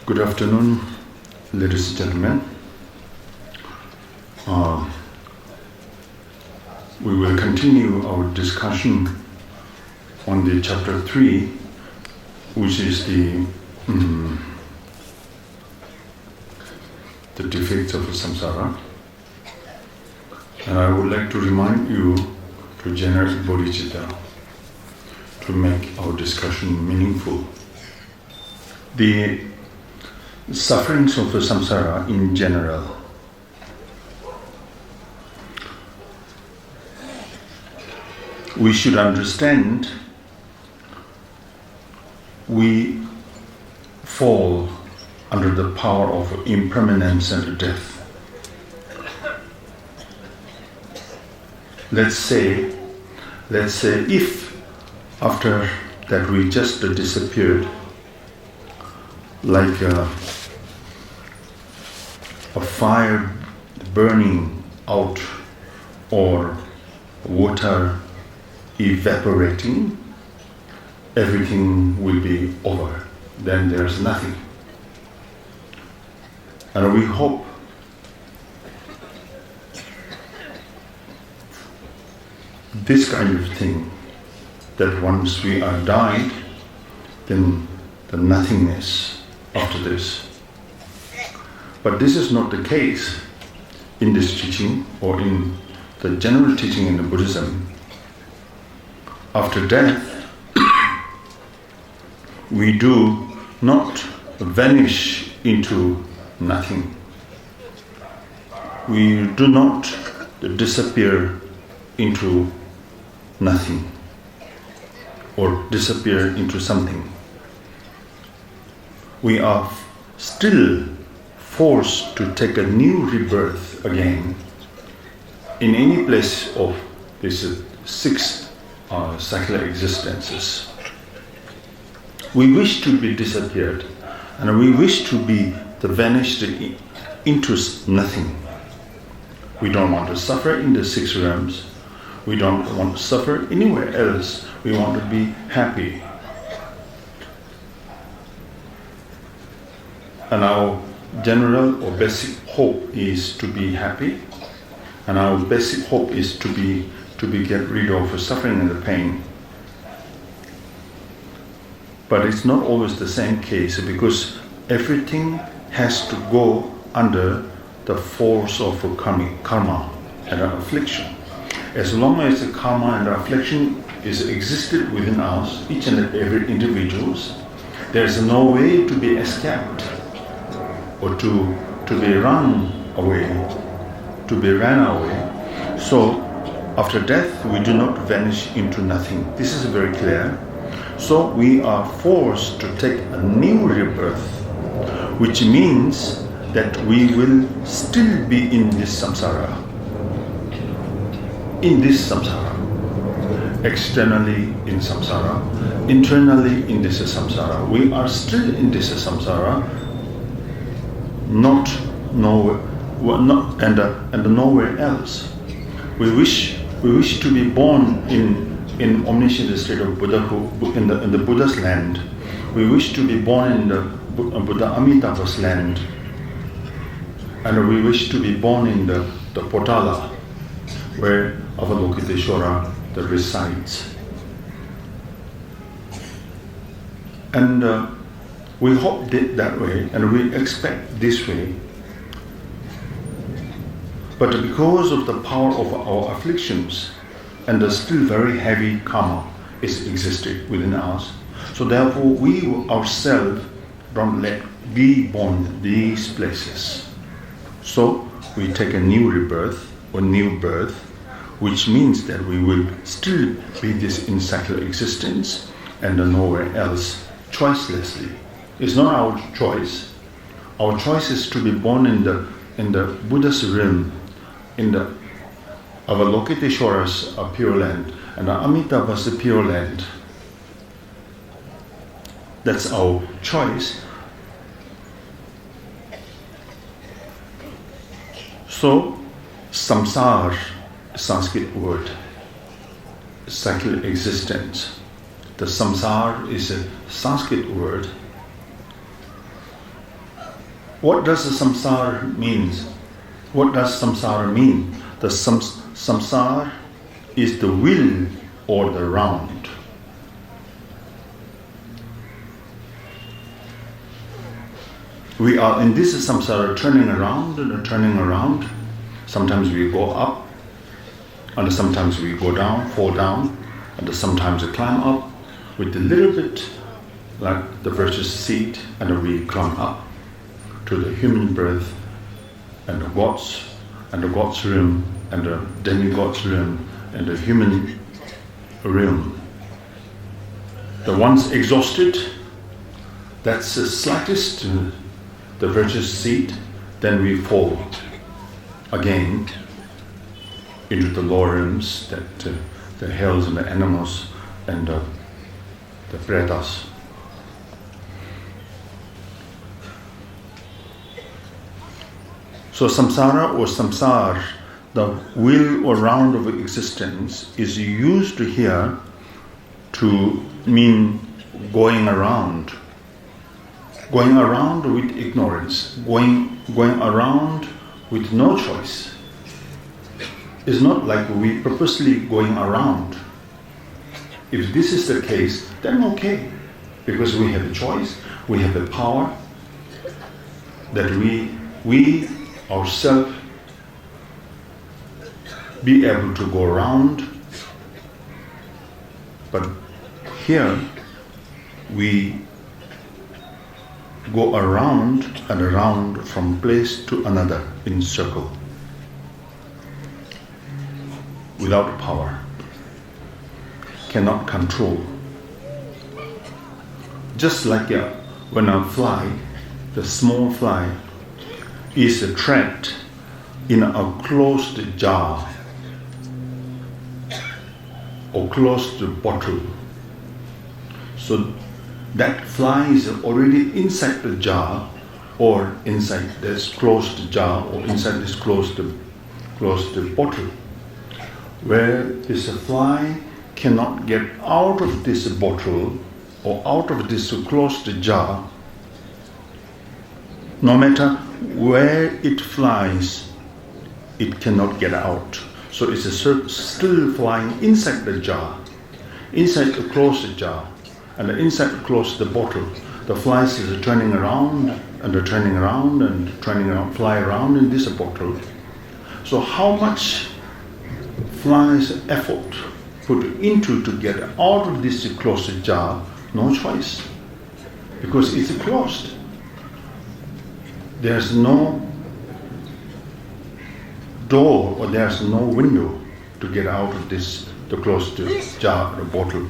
Good afternoon, ladies and gentlemen. We will continue our discussion on the chapter 3, which is the defects of samsara. And I would like to remind you to generate bodhicitta to make our discussion meaningful. The sufferings of the samsara in general. We should understand we fall under the power of impermanence and death. Let's say if after that we just disappeared like a fire burning out or water evaporating, everything will be over. Then there's nothing. And we hope this kind of thing, that once we are died, then the nothingness after this. But this is not the case in this teaching or in the general teaching in the Buddhism. After death, we do not vanish into nothing. We do not disappear into nothing or disappear into something. We are still forced to take a new rebirth again in any place of these six secular existences. We wish to be disappeared, and we wish to be vanished into nothing. We don't want to suffer in the six realms. We don't want to suffer anywhere else. We want to be happy. And our general or basic hope is to be happy, and our basic hope is to get rid of the suffering and the pain. But it's not always the same case, because everything has to go under the force of karma and affliction. As long as the karma and affliction is existed within us, each and every individuals, there is no way to be escaped or to be run away. So after death, we do not vanish into nothing. This is very clear. So we are forced to take a new rebirth, which means that we will still be in this samsara. Externally in samsara, internally in this samsara. We are still in this samsara, not nowhere else. We wish to be born in omniscient state of Buddhahood, in the Buddha's land. We wish to be born in the Buddha Amitabha's land, and we wish to be born in the Potala, where Avalokiteshvara resides. And we hope that way, and we expect this way. But because of the power of our afflictions and the still very heavy karma is existed within us, so therefore we ourselves don't let be born in these places. So we take a new rebirth or new birth, which means that we will still be this in secular existence and nowhere else, choicelessly. It's not our choice. Our choice is to be born in the Buddha's realm, in the Avalokiteshvara's pure land and Amitabha's pure land. That's our choice. So, samsara, Sanskrit word, secular existence. The samsara is a Sanskrit word What does the samsara means? What does samsara mean? The samsara is the wheel or the round. We are in this samsara turning around and turning around. Sometimes we go up, and sometimes we go down, fall down, and sometimes we climb up with a little bit like the virtuous seed, and we climb up to the human birth and the God's realm and the demigod's realm and the human realm. The ones exhausted, that's the slightest, the virtuous seed, then we fall again into the lower realms, that the hells and the animals and the pretas. So samsara or samsar, the wheel or round of existence, is used here to mean going around with ignorance, going around with no choice. It's not like we purposely going around. If this is the case, then okay, because we have a choice, we have the power that we ourselves be able to go around. But here we go around and around from place to another in circle without power, cannot control. Just like when a fly, the small fly, is trapped in a closed jar or closed bottle. So that fly is already inside the jar or inside this closed jar or inside this closed bottle, where this fly cannot get out of this bottle or out of this closed jar. No matter where it flies, it cannot get out. So it's still flying inside the jar, inside the closed jar, and inside the closed bottle. The flies is turning around and turning around and turning around, fly around in this bottle. So how much flies effort put into to get out of this closed jar? No choice, because it's closed. There's no door or there's no window to get out of the closed jar or bottle.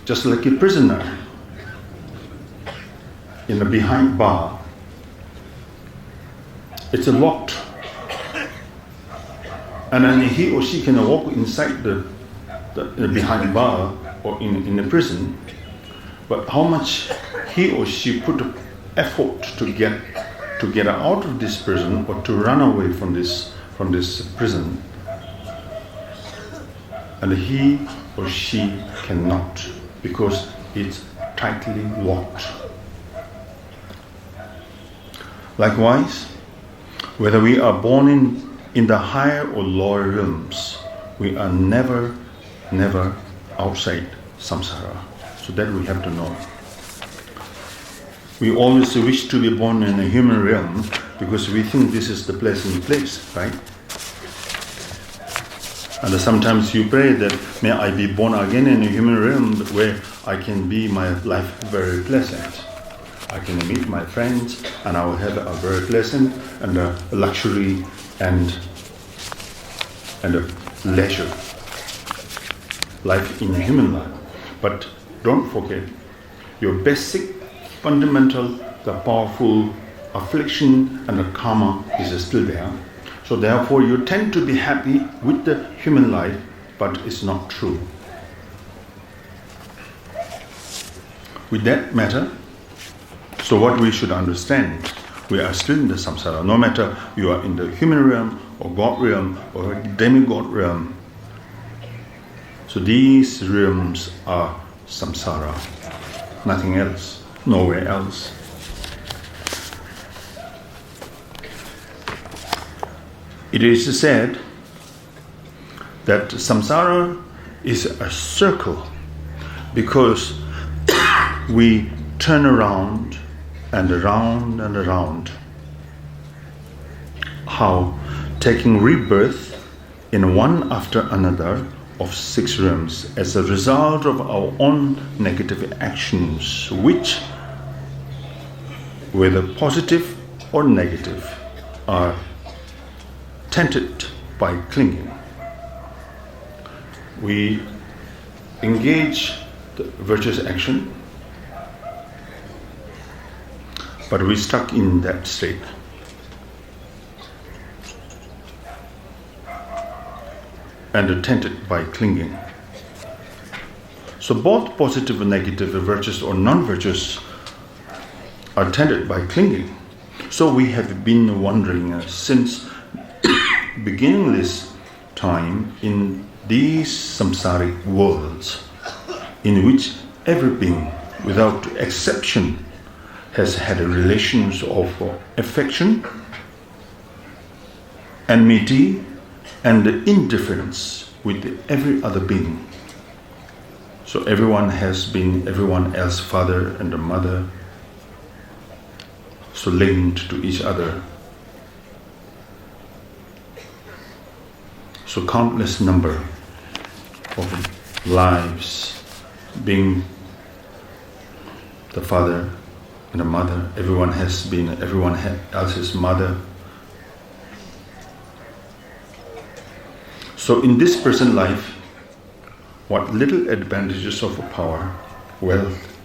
Just like a prisoner in a behind bar, it's locked, and then he or she can walk inside the behind bar or in the prison. But how much he or she put effort to get out of this prison or to run away from this prison, and he or she cannot, because it's tightly locked. Likewise, whether we are born in the higher or lower realms, we are never outside samsara. So that we have to know. We always wish to be born in a human realm because we think this is the pleasant place, right? And sometimes you pray that, may I be born again in a human realm where I can be my life very pleasant. I can meet my friends and I will have a very pleasant and a luxury and a leisure life in a human life. But don't forget, your basic, fundamental, the powerful affliction and the karma is still there. So therefore you tend to be happy with the human life, but it's not true. With that matter, so what we should understand, we are still in the samsara, no matter you are in the human realm or God realm or demigod realm. So these realms are samsara. nothing else, nowhere else. It is said that samsara is a circle because we turn around and around and around. How taking rebirth in one after another of 6 realms as a result of our own negative actions, which, whether positive or negative, are tainted by clinging. We engage the virtuous action, but we're stuck in that state. And are tainted by clinging. So both positive and negative, virtuous or non-virtuous, are tainted by clinging. So we have been wandering since beginningless time in these samsaric worlds, in which every being, without exception, has had relations of affection, enmity, and indifference with every other being. So everyone has been everyone else's father and mother, so linked to each other. So countless number of lives being the father and the mother. Everyone has been everyone else's mother. So in this present life, what little advantages of power, wealth,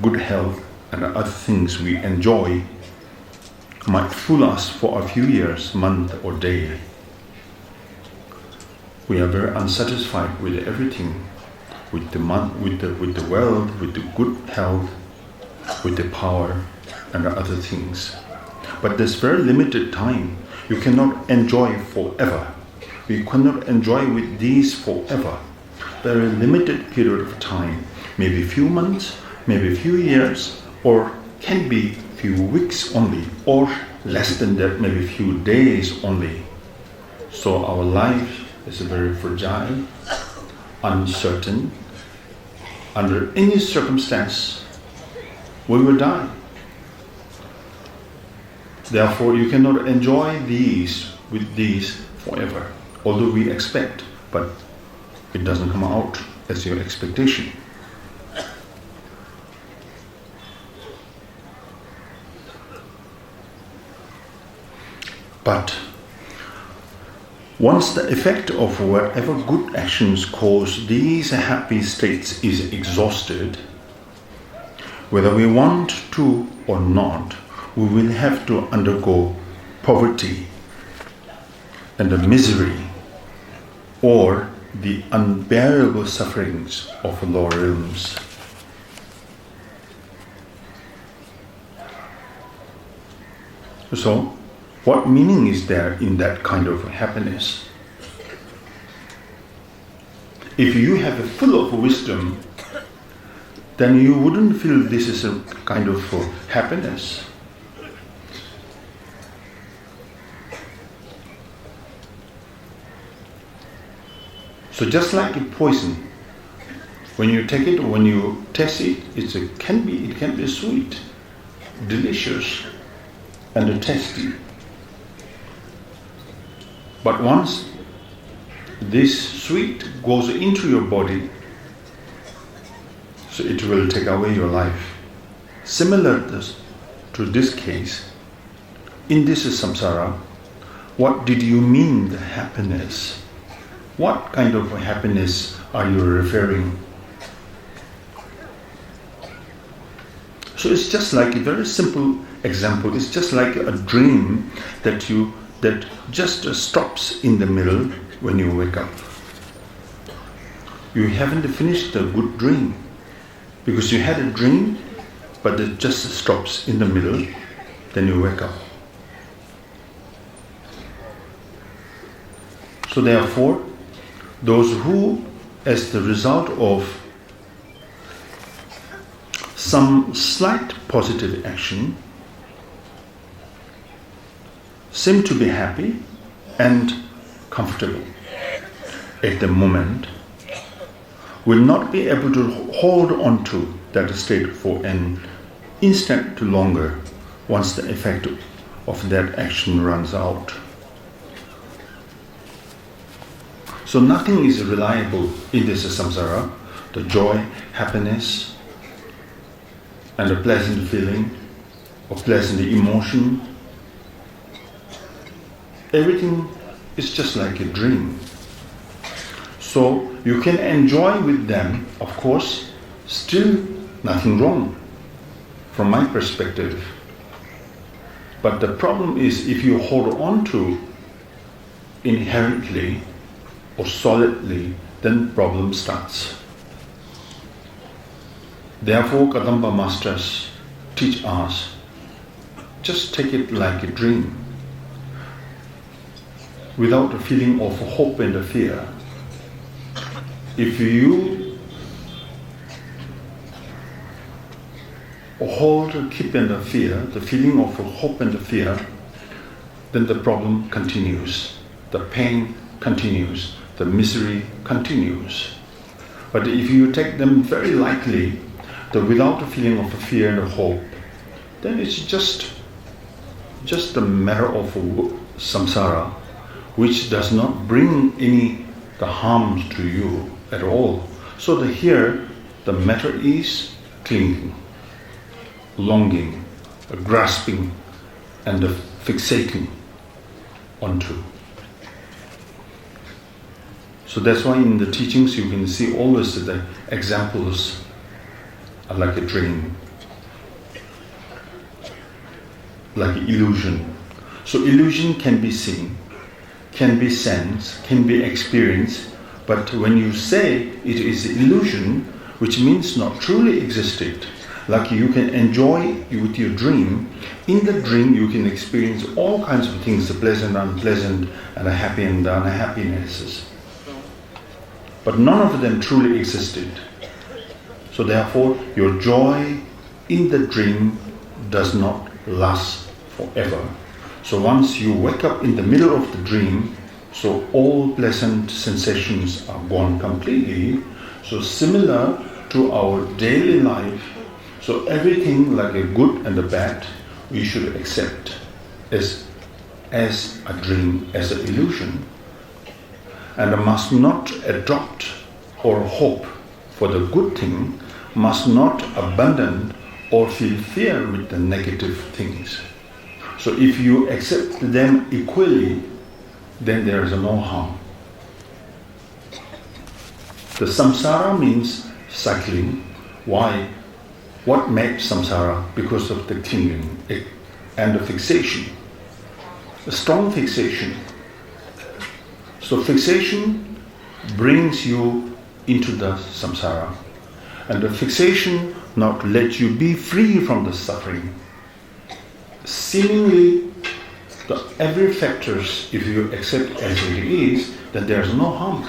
good health, and other things we enjoy might fool us for a few years, month, or day. We are very unsatisfied with everything, with the wealth, with the good health, with the power, and other things. But there's very limited time. You cannot enjoy forever. We cannot enjoy with these forever. There is a limited period of time, maybe a few months, maybe a few years, or can be a few weeks only, or less than that, maybe a few days only. So our life is very fragile, uncertain. Under any circumstance, we will die. Therefore, you cannot enjoy these forever. Although we expect, but it doesn't come out as your expectation. But once the effect of whatever good actions cause these happy states is exhausted, whether we want to or not, we will have to undergo poverty and the misery or the unbearable sufferings of lower realms. So, what meaning is there in that kind of happiness? If you have a full of wisdom, then you wouldn't feel this is a kind of happiness. So just like a poison, when you take it, when you taste it, it can be sweet, delicious, and tasty. But once this sweet goes into your body, so it will take away your life. Similar to this case, in this samsara, what did you mean the happiness? What kind of happiness are you referring? So it's just like a very simple example. It's just like a dream that just stops in the middle when you wake up. You haven't finished the good dream because you had a dream, but it just stops in the middle, then you wake up. So therefore, those who, as the result of some slight positive action, seem to be happy and comfortable at the moment, will not be able to hold on to that state for an instant longer once the effect of that action runs out. So nothing is reliable in this samsara. The joy, happiness, and a pleasant feeling, or pleasant emotion, everything is just like a dream. So you can enjoy with them, of course, still nothing wrong from my perspective. But the problem is if you hold on to inherently or solidly, then problem starts. Therefore, Kadamba masters teach us, just take it like a dream, without a feeling of hope and fear. If you keep in the fear, the feeling of hope and the fear, then the problem continues, the pain continues, the misery continues. But if you take them very lightly, without a feeling of fear and hope, then it's just a matter of samsara, which does not bring any the harm to you at all. So here the matter is clinging, longing, grasping, and fixating onto. So that's why in the teachings you can see always the examples are like a dream, like an illusion. So illusion can be seen, can be sensed, can be experienced, but when you say it is illusion, which means not truly existed, like you can enjoy with your dream, in the dream you can experience all kinds of things, the pleasant, unpleasant, and the happy and the unhappinesses. But none of them truly existed. So therefore, your joy in the dream does not last forever. So once you wake up in the middle of the dream, so all pleasant sensations are gone completely. So similar to our daily life, so everything like a good and a bad, we should accept as a dream, as an illusion. And must not adopt or hope for the good thing, must not abandon or feel fear with the negative things. So if you accept them equally, then there is no harm. The samsara means cycling. Why? What makes samsara? Because of the clinging and the fixation. A strong fixation. So fixation brings you into the samsara. And the fixation not let you be free from the suffering. Seemingly, every factors, if you accept as it is, then there is no harm.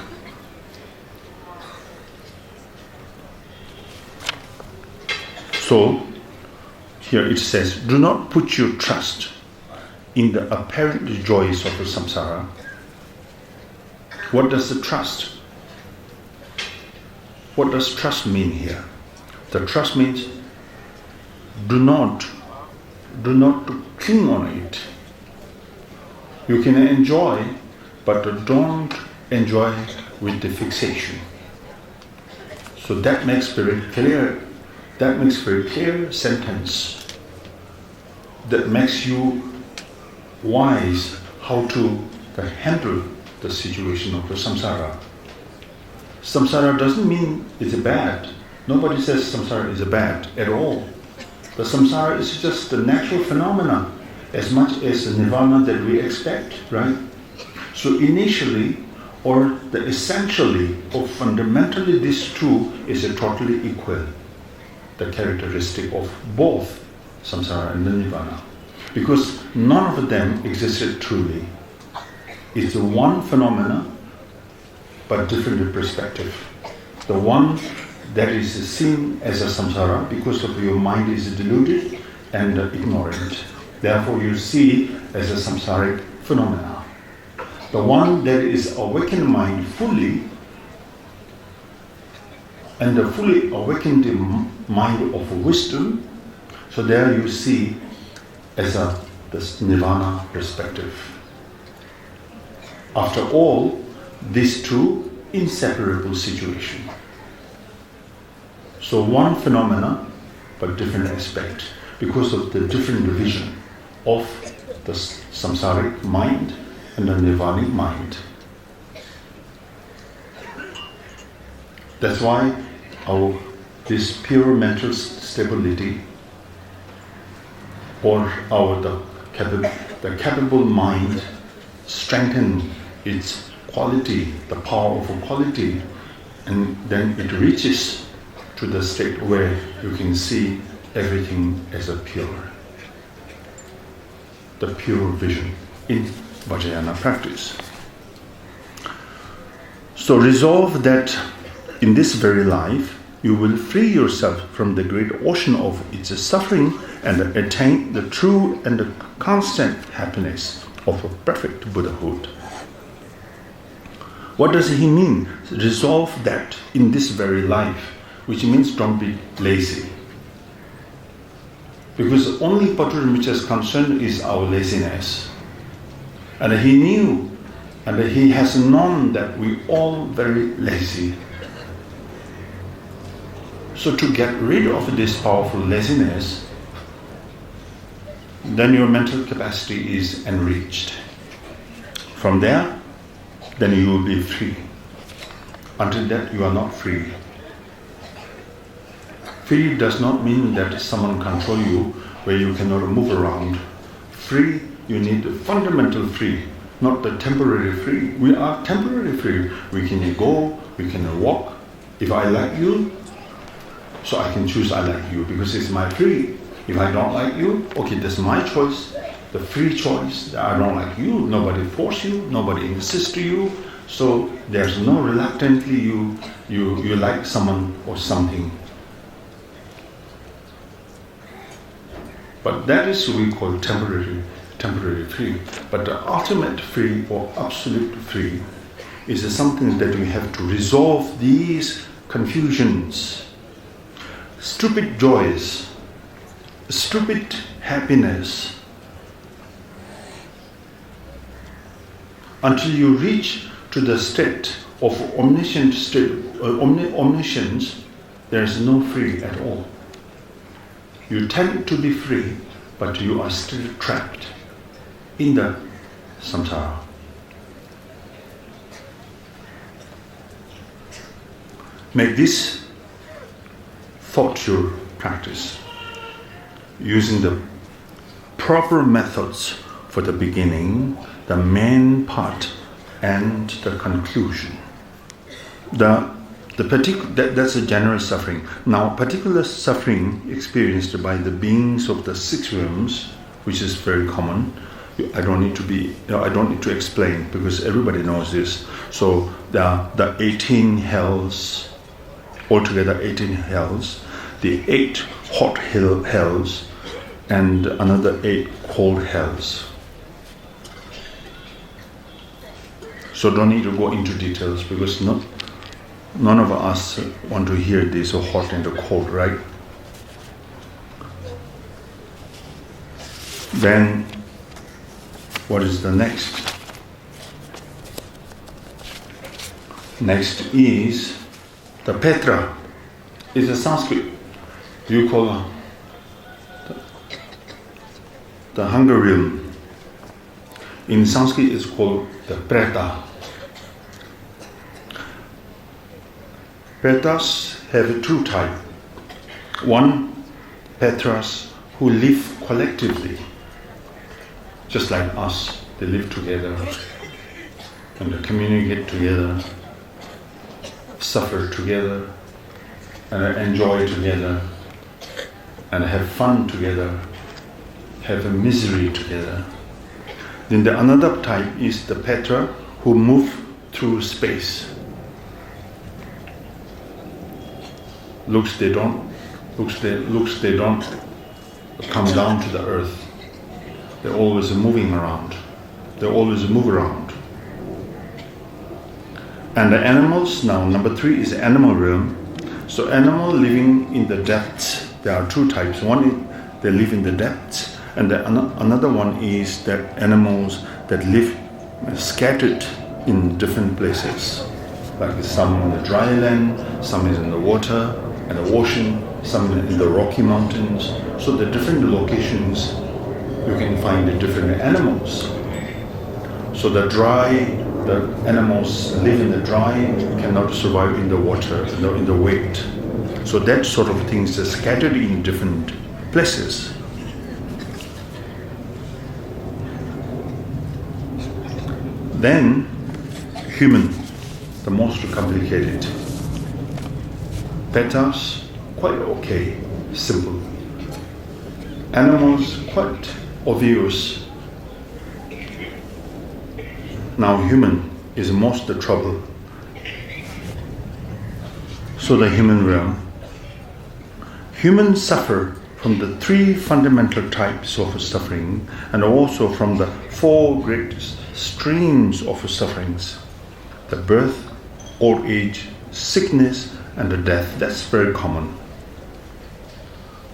So, here it says, do not put your trust in the apparent joys of the samsara. What does the trust? What does trust mean here? The trust means do not cling on it. You can enjoy, but don't enjoy with the fixation. So that makes very clear. That makes very clear sentence. That makes you wise how to handle the situation of the samsara. Samsara doesn't mean it's bad. Nobody says samsara is bad at all. The samsara is just a natural phenomena as much as the nirvana that we expect, right? So initially, or the essentially, or fundamentally, these two is a totally equal, the characteristic of both samsara and the nirvana. Because none of them existed truly. It's one phenomena, but different perspective. The one that is seen as a samsara because of your mind is deluded and ignorant. Therefore you see as a samsaric phenomena. The one that is awakened mind fully, and the fully awakened mind of wisdom, so there you see as this nirvana perspective. After all, these two inseparable situations. So one phenomena, but different aspect, because of the different vision of the samsaric mind and the nirvanic mind. That's why this pure mental stability, or the capable mind, strengthen its quality, the power of a quality, and then it reaches to the state where you can see everything as a pure, the pure vision in Vajrayana practice. So resolve that in this very life you will free yourself from the great ocean of its suffering and attain the true and the constant happiness of a perfect Buddhahood. What does he mean? Resolve that in this very life, which means don't be lazy. Because only Patramitra's concern is our laziness. And he knew, and he has known that we all very lazy. So to get rid of this powerful laziness, then your mental capacity is enriched. From there, then you will be free. Until that, you are not free. Free does not mean that someone control you where you cannot move around. Free, you need the fundamental free, not the temporary free. We are temporary free. We can go, we can walk. If I like you, so I can choose I like you because it's my free. If I don't like you, okay, that's my choice. The free choice. I don't like you. Nobody force you. Nobody insists to you. So there's no reluctantly you like someone or something. But that is what we call temporary free. But the ultimate free or absolute free is something that we have to resolve these confusions, stupid joys, stupid happiness, until you reach to the state of omniscience. There is no free at all. You tend to be free, but you are still trapped in the samsara. Make this thought your practice, using the proper methods for the beginning, the main part, and the conclusion. That's a general suffering. Now, particular suffering experienced by the beings of the six realms, which is very common. I don't need to explain because everybody knows this. So the 18 hells, altogether 18 hells, the 8 hot hells, and another 8 cold hells. So don't need to go into details because none of us want to hear this, so hot and cold, right? Then, what is the next? Next is the Petra. It's a Sanskrit. You call the hunger realm. In Sanskrit, it's called the Preta. Pretas have two types. One, Petras who live collectively, just like us. They live together and they communicate together, suffer together, and enjoy together, and have fun together, have a misery together. Then the another type is the Petra who move through space. looks they don't come down to the earth. They're always moving around. They always move around. And the animals, now number 3 is the animal realm. So animal living in the depths, there are 2 types. One is they live in the depths, and another one is that animals that live scattered in different places. Like some in the dry land, some is in the water and the ocean, some in the Rocky Mountains. So the different locations you can find the different animals. So the animals live in the dry, cannot survive in the water, in the wet. So that sort of things are scattered in different places. Then human, the most complicated. Petas, quite okay, simple. Animals, quite obvious. Now human is most the trouble. So the human realm. Humans suffer from the 3 fundamental types of suffering, and also from the 4 great streams of sufferings. The birth, old age, sickness, and the death. That's very common.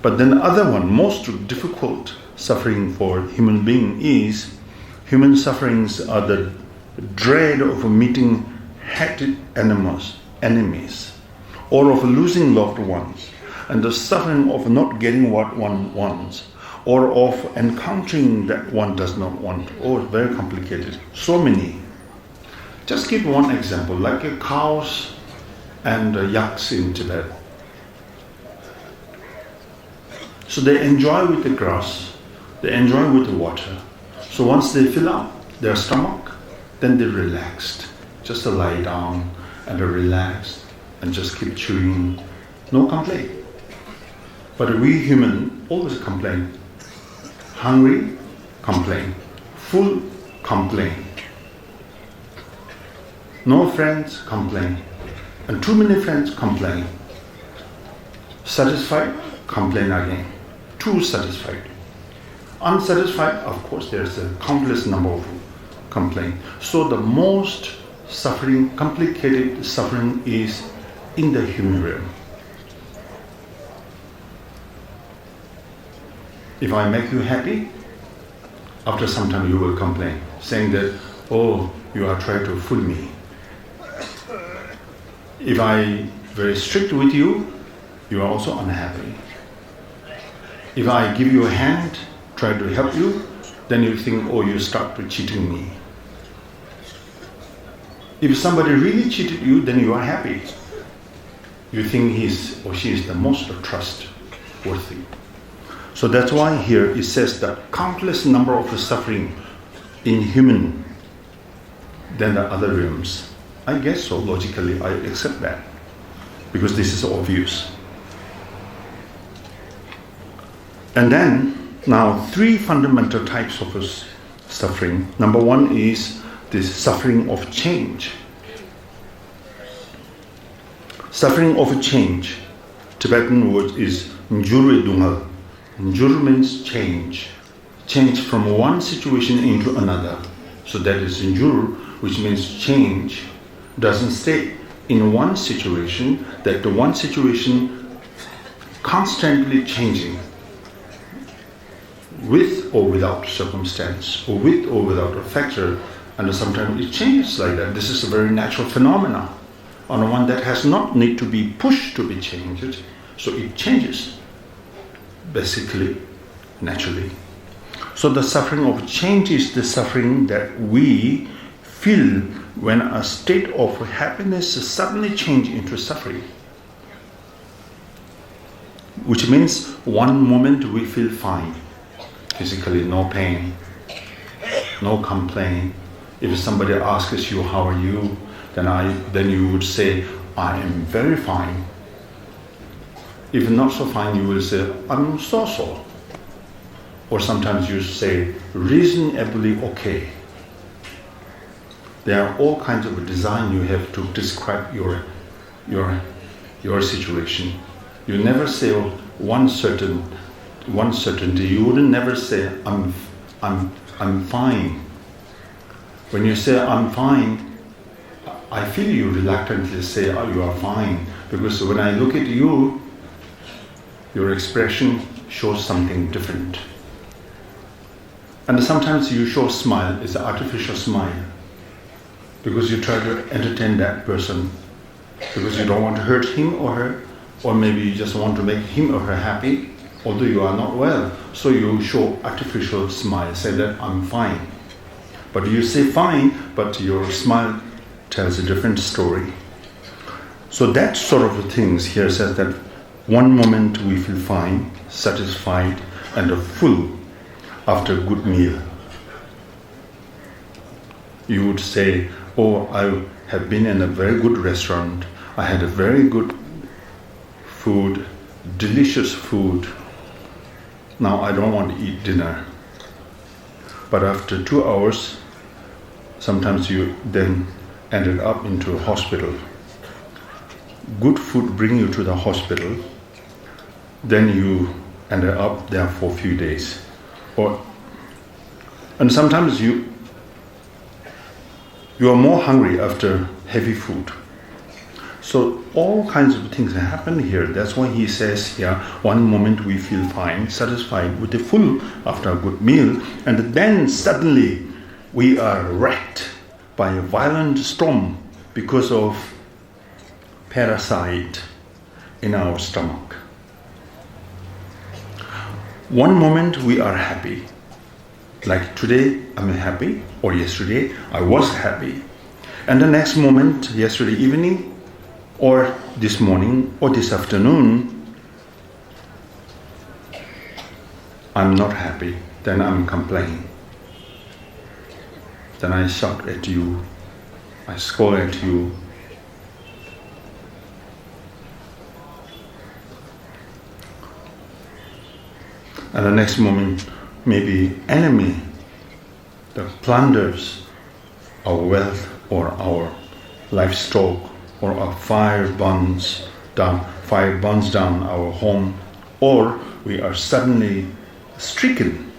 But then the other one, most difficult suffering for human being is, human sufferings are the dread of meeting hated enemies, or of losing loved ones, and the suffering of not getting what one wants, or of encountering that one does not want. Oh, very complicated. So many. Just give one example, like cows and yaks in Tibet. So they enjoy with the grass, they enjoy with the water. So once they fill up their stomach, then they're relaxed. Just to lie down and relax and just keep chewing. No complaint. But we human always complain. Hungry, complain. Full, complain. No friends, complain. And too many friends, complain. Satisfied, complain again. Too satisfied. Unsatisfied, of course, there's a countless number of complaints. So the most suffering, complicated suffering is in the human realm. If I make you happy, after some time you will complain, saying that, oh, you are trying to fool me. If I very strict with you, you are also unhappy. If I give you a hand, try to help you, then you think, oh, you start cheating me. If somebody really cheated you, then you are happy. You think he or she is the most trustworthy. So that's why here it says that countless number of suffering in human than the other realms. I guess so, logically I accept that, because this is obvious. And then, now 3 fundamental types of suffering. Number 1 is this suffering of change. Suffering of change. Tibetan word is Njuru Dungal. Njuru means change. Change from one situation into another. So that is Njuru, which means change. Doesn't stay in one situation, that the one situation constantly changing, with or without circumstance, or with or without a factor, and sometimes it changes like that. This is a very natural phenomenon, on one that has not need to be pushed to be changed, so it changes, basically, naturally. So the suffering of change is the suffering that we feel when a state of happiness suddenly changes into suffering. Which means one moment we feel fine, physically no pain, no complaint. If somebody asks you, how are you? Then you would say, I am very fine. If not so fine, you will say, I'm so-so. Or sometimes you say, reasonably okay. There are all kinds of design you have to describe your situation. You never say one certainty. You wouldn't never say I'm fine. When you say I'm fine, I feel you reluctantly say you are fine, because when I look at you, your expression shows something different. And sometimes you show smile, it's an artificial smile, because you try to entertain that person, because you don't want to hurt him or her, or maybe you just want to make him or her happy, although you are not well. So you show artificial smile, say that I'm fine. But you say fine, but your smile tells a different story. So that sort of things here says that one moment we feel fine, satisfied, and full after a good meal. You would say, oh, I have been in a very good restaurant. I had a very good food, delicious food. Now I don't want to eat dinner. But after 2 hours, sometimes you then ended up into a hospital. Good food bring you to the hospital. Then you ended up there for a few days. And sometimes you are more hungry after heavy food. So all kinds of things happen here. That's why he says here, one moment we feel fine, satisfied with the full after a good meal, and then suddenly we are wrecked by a violent storm because of parasite in our stomach. One moment we are happy, like today I'm happy, or yesterday I was happy. And the next moment, yesterday evening, or this morning, or this afternoon, I'm not happy, then I'm complaining. Then I shout at you, I scold at you. And the next moment, maybe enemy that plunders our wealth or our livestock, or our fire burns down our home, or we are suddenly stricken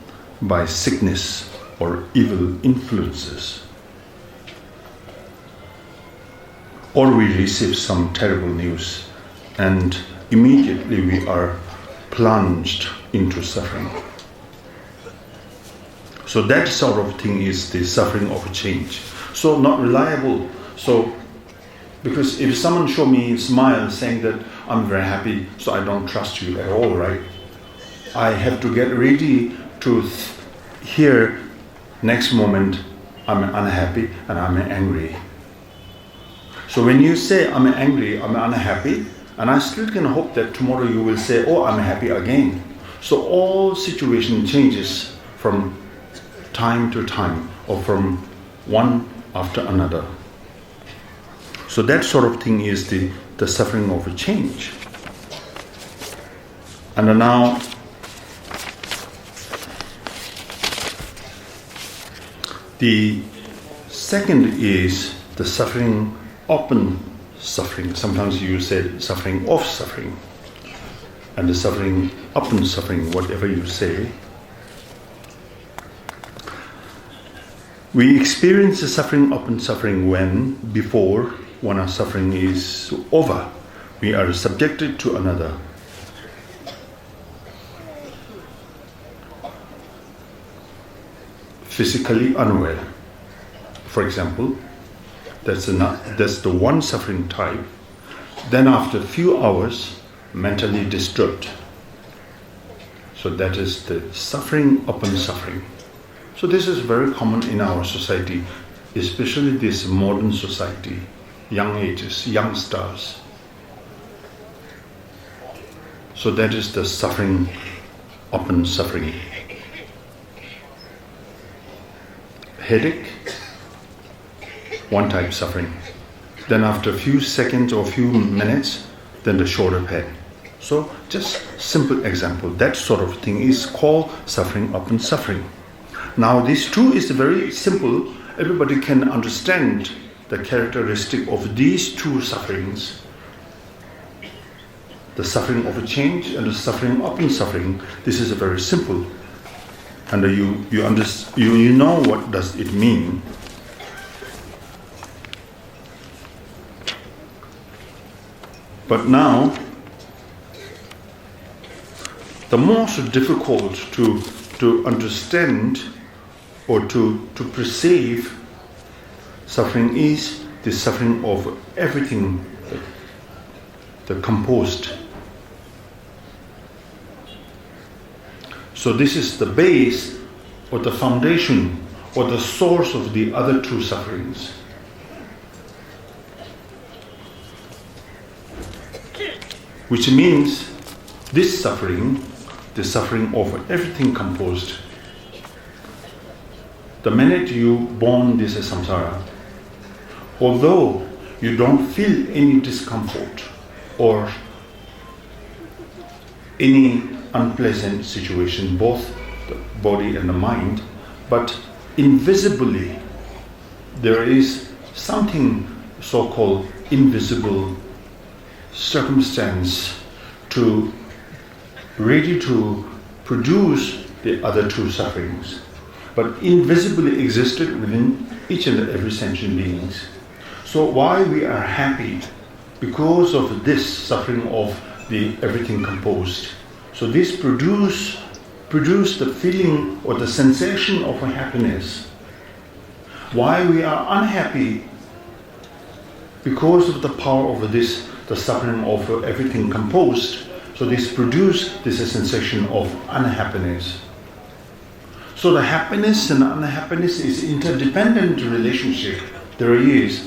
by sickness or evil influences, or we receive some terrible news and immediately we are plunged into suffering. So that sort of thing is the suffering of change. So not reliable. So because if someone show me a smile saying that I'm very happy, so I don't trust you at all, right? I have to get ready to hear next moment I'm unhappy and I'm angry. So when you say I'm angry, I'm unhappy, and I still can hope that tomorrow you will say, oh, I'm happy again. So all situation changes from time to time, or from one after another. So that sort of thing is the suffering of a change. And now, the second is the suffering upon suffering. Sometimes you say suffering of suffering. And the suffering upon suffering, whatever you say. We experience the suffering upon suffering before our suffering is over, we are subjected to another. Physically unwell, for example, that's the one suffering type. Then after a few hours, mentally disturbed. So that is the suffering upon suffering. So this is very common in our society, especially this modern society, young ages, youngsters. So that is the suffering upon suffering. Headache, one type suffering. Then after a few seconds or a few minutes, then the shoulder pain. So just simple example, that sort of thing is called suffering upon suffering. Now these two is very simple. Everybody can understand the characteristic of these two sufferings. the suffering of a change and the suffering of suffering. This is very simple, and you know what does it mean. But now, the most difficult to understand or to perceive suffering is the suffering of everything, the composed. So this is the base or the foundation or the source of the other two sufferings. Which means this suffering, the suffering of everything composed, the minute you born this samsara, although you don't feel any discomfort or any unpleasant situation, both the body and the mind, but invisibly there is something so-called invisible circumstance ready to produce the other two sufferings, but invisibly existed within each and every sentient beings. So why we are happy? Because of this suffering of the everything composed. So this produce the feeling or the sensation of a happiness. Why we are unhappy? Because of the power of this, the suffering of everything composed. So this produce this sensation of unhappiness. So the happiness and unhappiness is interdependent relationship. There is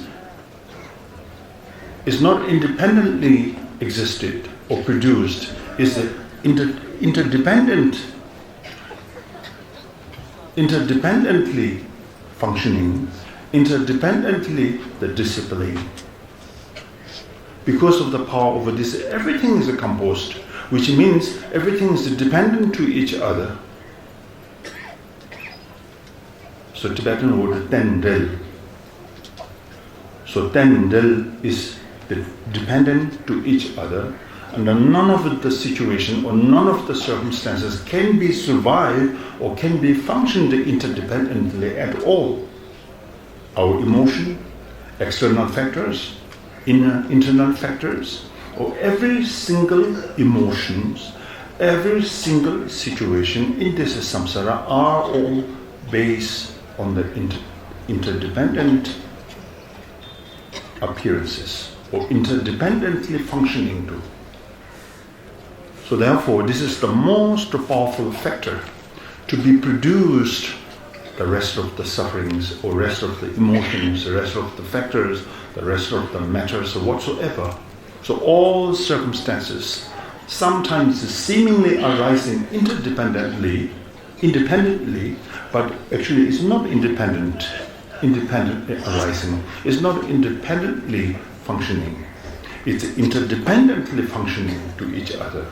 not independently existed or produced. It's interdependently functioning, interdependently the discipline. Because of the power over this, everything is composed, which means everything is dependent to each other. So Tibetan word tendel. So tendel is dependent to each other, and none of the situation or none of the circumstances can be survived or can be functioned interdependently at all. Our emotion, external factors, internal factors, or every single emotions, every single situation in this samsara are all based on the interdependent appearances or interdependently functioning too. So therefore, this is the most powerful factor to be produced the rest of the sufferings or rest of the emotions, the rest of the factors, the rest of the matters or whatsoever. So all circumstances, sometimes seemingly arising independently, but actually it's not independently arising. It's not independently functioning. It's interdependently functioning to each other.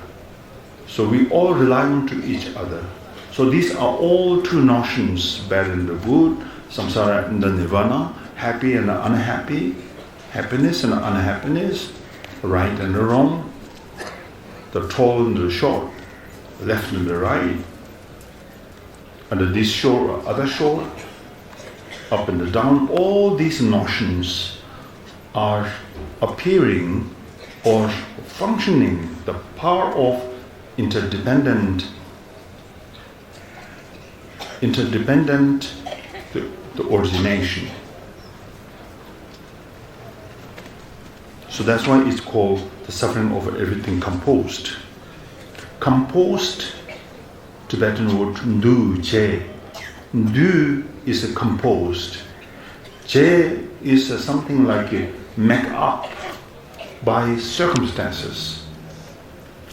So we all rely on to each other. So these are all two notions, bad and the good, samsara and the nirvana, happy and unhappy, happiness and unhappiness, right and the wrong, the tall and the short, left and the right, under this shore or other shore, up and the down. All these notions are appearing or functioning, the power of interdependent the origination. So that's why it's called the suffering of everything composed. Composed, Tibetan word ndu che. Ndu is a composed. Che is something like a make up by circumstances.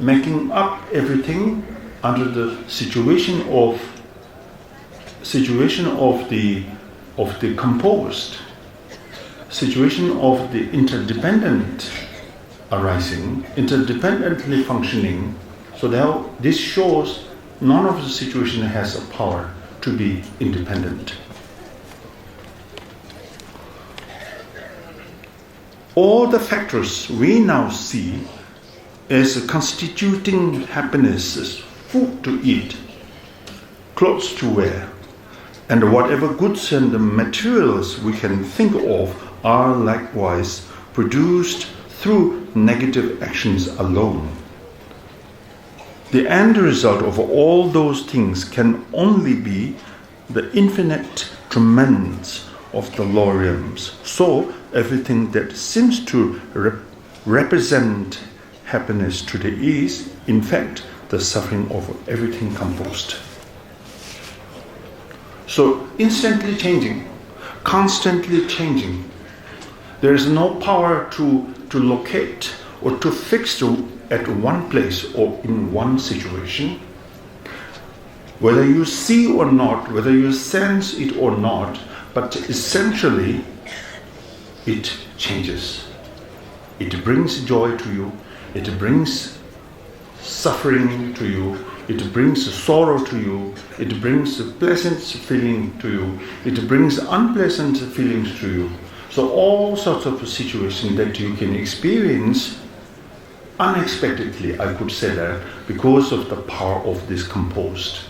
Making up everything under the situation of the composed, situation of the interdependent arising, interdependently functioning. So now this shows none of the situation has a power to be independent. All the factors we now see as constituting happiness is food to eat, clothes to wear, and whatever goods and materials we can think of are likewise produced through negative actions alone. The end result of all those things can only be the infinite tremendous of the lower realms. So everything that seems to represent happiness today is, in fact, the suffering of everything composed. So instantly changing, constantly changing. There is no power to locate or to fix at one place or in one situation. Whether you see or not, whether you sense it or not, but essentially it changes. It brings joy to you, it brings suffering to you, it brings sorrow to you, it brings pleasant feeling to you, it brings unpleasant feelings to you. So all sorts of situations that you can experience unexpectedly, I could say that, because of the power of this composed.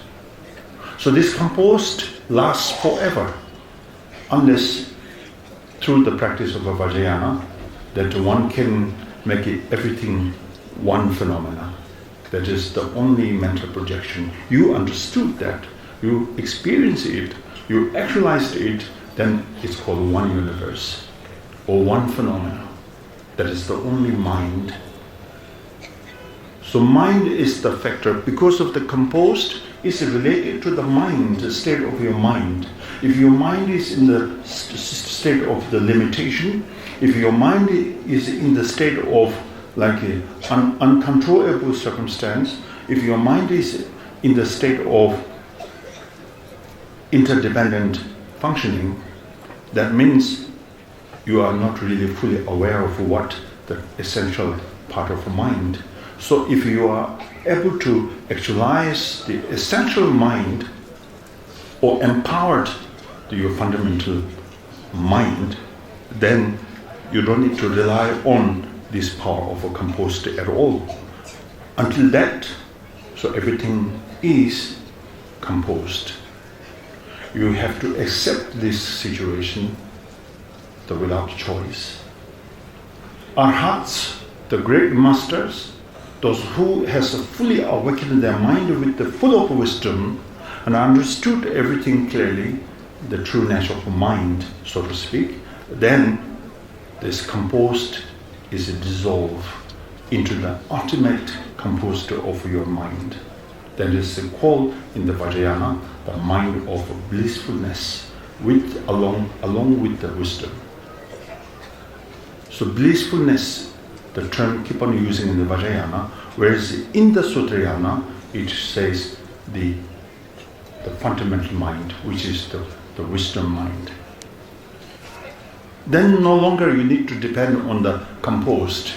So this composed lasts forever, unless through the practice of a Vajrayana, that one can make it everything one phenomena. That is the only mental projection. You understood that, you experienced it, you actualized it, then it's called one universe or one phenomena. That is the only mind. So mind is the factor. Because of the composed, is related to the mind, the state of your mind. If your mind is in the state of the limitation, if your mind is in the state of like an uncontrollable circumstance, if your mind is in the state of interdependent functioning, that means you are not really fully aware of what the essential part of the mind. So if you are able to actualize the essential mind or empowered your fundamental mind, then you don't need to rely on this power of a composed at all. Until that, so everything is composed. You have to accept this situation without choice. Our hearts, the great masters, those who has fully awakened their mind with the full of wisdom and understood everything clearly, the true nature of mind, so to speak, then this composed is dissolved into the ultimate composed of your mind. That is called in the Vajrayana the mind of blissfulness, along with the wisdom. So blissfulness, the term keep on using in the Vajrayana, whereas in the Sutrayana it says the fundamental mind, which is the wisdom mind. Then no longer you need to depend on the composed.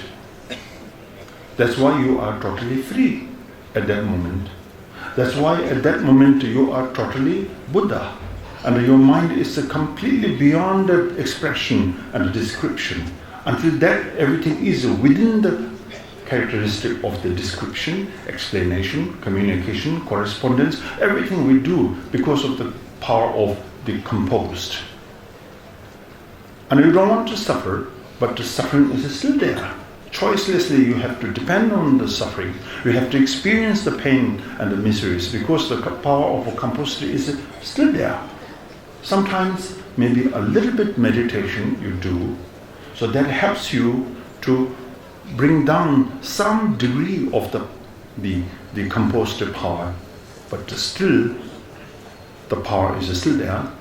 That's why you are totally free at that moment. That's why at that moment you are totally Buddha. And your mind is completely beyond the expression and the description. Until that, everything is within the characteristic of the description, explanation, communication, correspondence, everything we do because of the power of the composed. And you don't want to suffer, but the suffering is still there. Choicelessly, you have to depend on the suffering. You have to experience the pain and the miseries because the power of a composed is still there. Sometimes, maybe a little bit meditation you do, so that helps you to bring down some degree of the composed power, but still the power is still there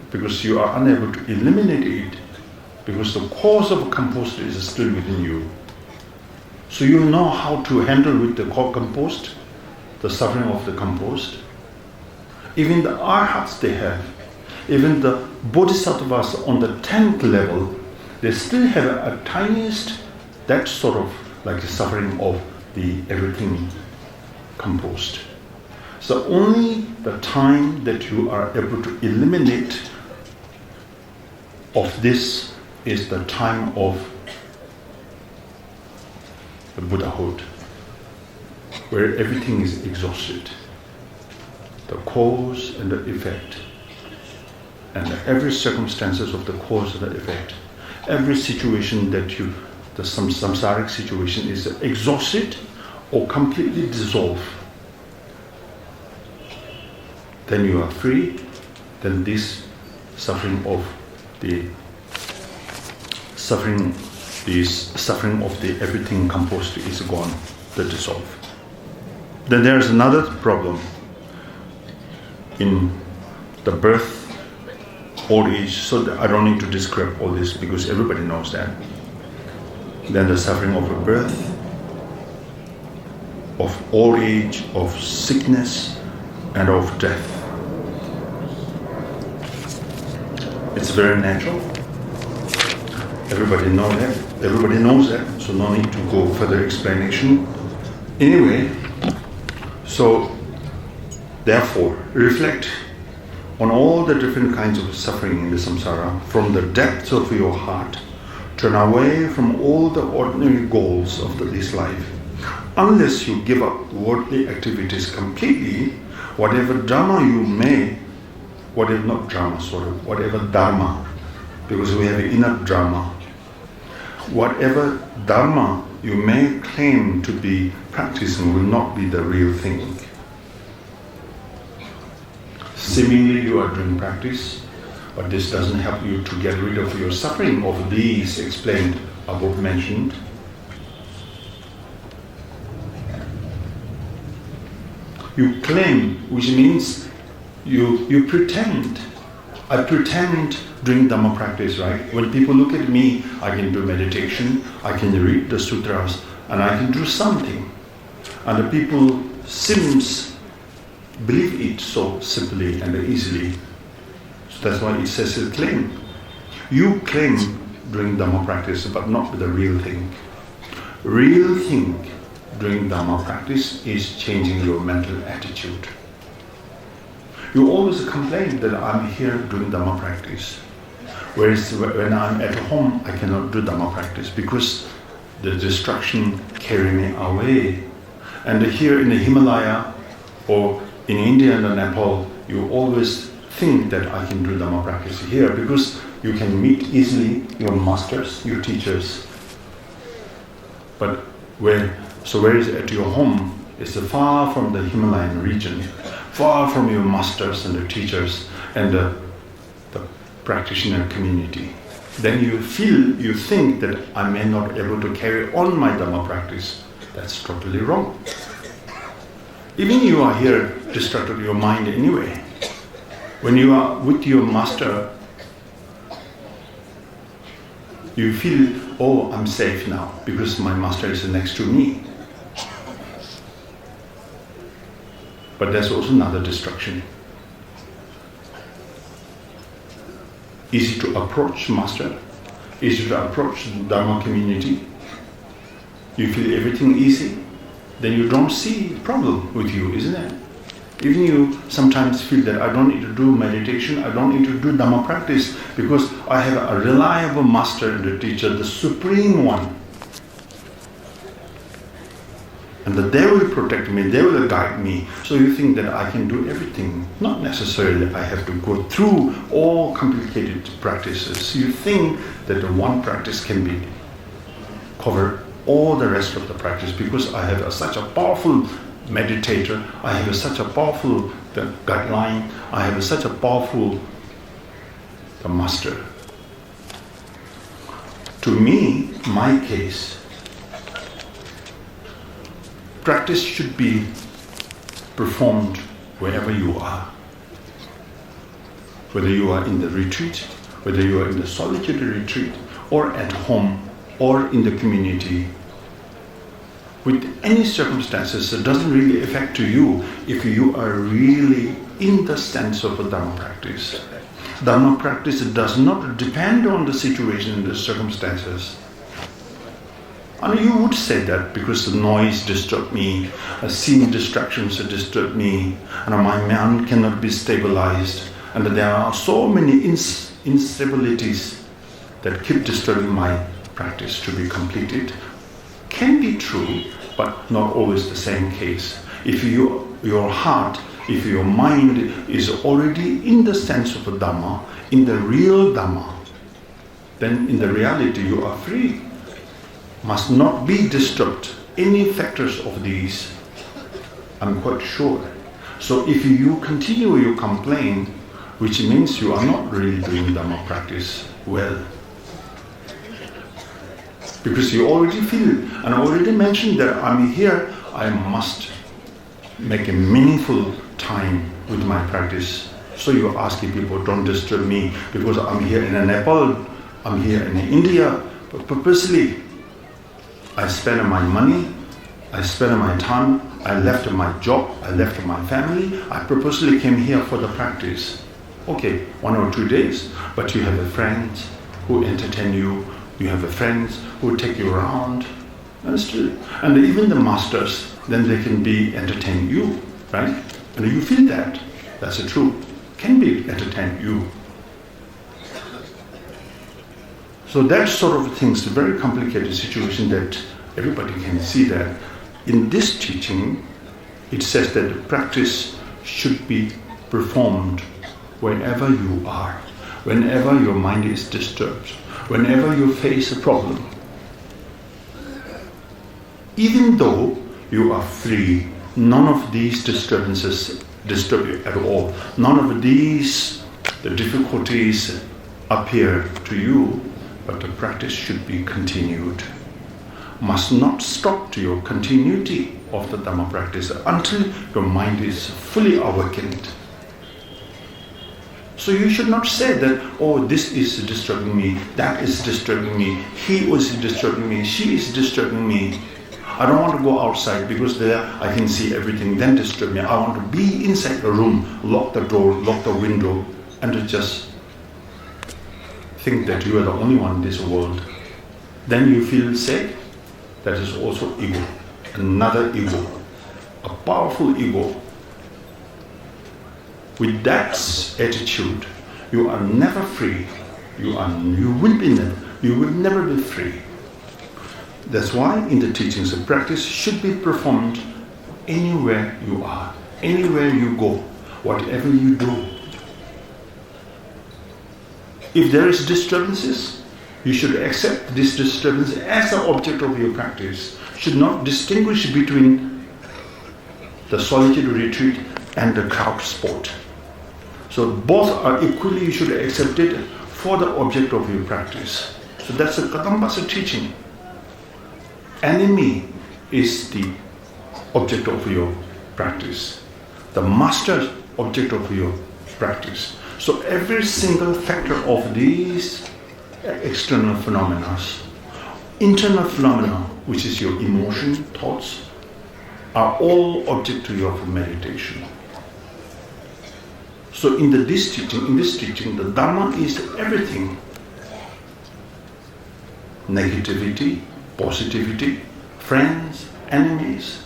because you are unable to eliminate it because the cause of composed is still within you. So you know how to handle with the composed, the suffering of the composed. Even the arhats they have, even the bodhisattvas on the 10th level, they still have a tiniest, that sort of like the suffering of the everything composed. So only the time that you are able to eliminate of this is the time of the Buddhahood, where everything is exhausted. The cause and the effect, and every circumstances of the cause and the effect, every situation that the samsaric situation is exhausted or completely dissolved, then you are free, then this suffering of the everything composed is gone, the dissolve. Then there is another problem in the birth, old age, so I don't need to describe all this because everybody knows that. Then the suffering of birth, of old age, of sickness, and of death. It's very natural. Everybody knows that, so no need to go further explanation. Anyway, so therefore, reflect on all the different kinds of suffering in the samsara from the depths of your heart. Turn away from all the ordinary goals of this life. Unless you give up worldly activities completely, whatever dharma you may, whatever dharma, because we have inner dharma, whatever dharma you may claim to be practicing will not be the real thing. Seemingly you are doing practice, but this doesn't help you to get rid of your suffering of these explained, above mentioned. You claim, which means you pretend. I pretend doing Dhamma practice, right? When people look at me, I can do meditation, I can read the sutras, and I can do something. And the people believe it so simply and easily. So that's why it says a claim. You claim doing Dhamma practice, but not the real thing. Real thing doing Dhamma practice is changing your mental attitude. You always complain that I'm here doing Dhamma practice. Whereas when I'm at home, I cannot do Dhamma practice because the distraction carry me away. And here in the Himalaya or in India and Nepal, you always think that I can do Dhamma practice here because you can meet easily your masters, your teachers. But whereas at your home, it's far from the Himalayan region, far from your masters and the teachers and the practitioner community. Then you think that I may not be able to carry on my Dhamma practice. That's totally wrong. Even you are here distracted your mind anyway. When you are with your master, you feel, oh, I'm safe now because my master is next to me. But there's also another distraction. Easy to approach master, easy to approach Dharma community. You feel everything easy, then you don't see problem with you, isn't it? Even you sometimes feel that I don't need to do meditation, I don't need to do Dhamma practice because I have a reliable master and a teacher, the supreme one. And that they will protect me, they will guide me. So you think that I can do everything. Not necessarily I have to go through all complicated practices. You think that the one practice can cover all the rest of the practice because I have such a powerful meditator, I have such a powerful guideline, I have such a powerful master. To me, my case, practice should be performed wherever you are. Whether you are in the retreat, whether you are in the solitary retreat, or at home, or in the community. With any circumstances, it doesn't really affect to you if you are really in the sense of a Dhamma practice. Dhamma practice does not depend on the situation and the circumstances. And you would say that because the noise disturbs me, seeing distractions disturb me, and my mind cannot be stabilized, and there are so many instabilities that keep disturbing my practice to be completed. can be true, but not always the same case. If your heart, if your mind is already in the sense of a Dhamma, in the real Dhamma, then in the reality you are free. Must not be disturbed. Any factors of these, I'm quite sure. So if you continue your complaint, which means you are not really doing Dhamma practice well. Because you already feel, and I already mentioned that I'm here, I must make a meaningful time with my practice. So you're asking people, don't disturb me, because I'm here in Nepal, I'm here in India, but purposely I spend my money, I spend my time, I left my job, I left my family, I purposely came here for the practice. Okay, 1 or 2 days, but you have friends who entertain you, you have friends who take you around, and even the masters, then they can be entertain you, right? And you feel that, that's the truth, can be entertain you. So that sort of thing is a very complicated situation that everybody can see that. In this teaching, it says that the practice should be performed wherever you are, whenever your mind is disturbed, whenever you face a problem. Even though you are free, none of these disturbances disturb you at all. None of these, the difficulties appear to you, but the practice should be continued. Must not stop to your continuity of the Dhamma practice until your mind is fully awakened. So you should not say that, oh, this is disturbing me, that is disturbing me, he was disturbing me, she is disturbing me. I don't want to go outside because there I can see everything, then disturb me. I want to be inside the room, lock the door, lock the window, and to just think that you are the only one in this world. Then you feel safe. That is also ego, another ego, a powerful ego. With that attitude, you are never free. You will never be free. That's why in the teachings of practice should be performed anywhere you are, anywhere you go, whatever you do. If there is disturbances, you should accept this disturbance as the object of your practice. Should not distinguish between the solitude retreat and the crowd sport. So both are equally, you should accept it for the object of your practice. So that's the Kadambasa teaching. Enemy is the object of your practice. The master object of your practice. So every single factor of these external phenomena, internal phenomena, which is your emotion, thoughts, are all object to your meditation. So in this teaching, the Dhamma is everything. Negativity, positivity, friends, enemies,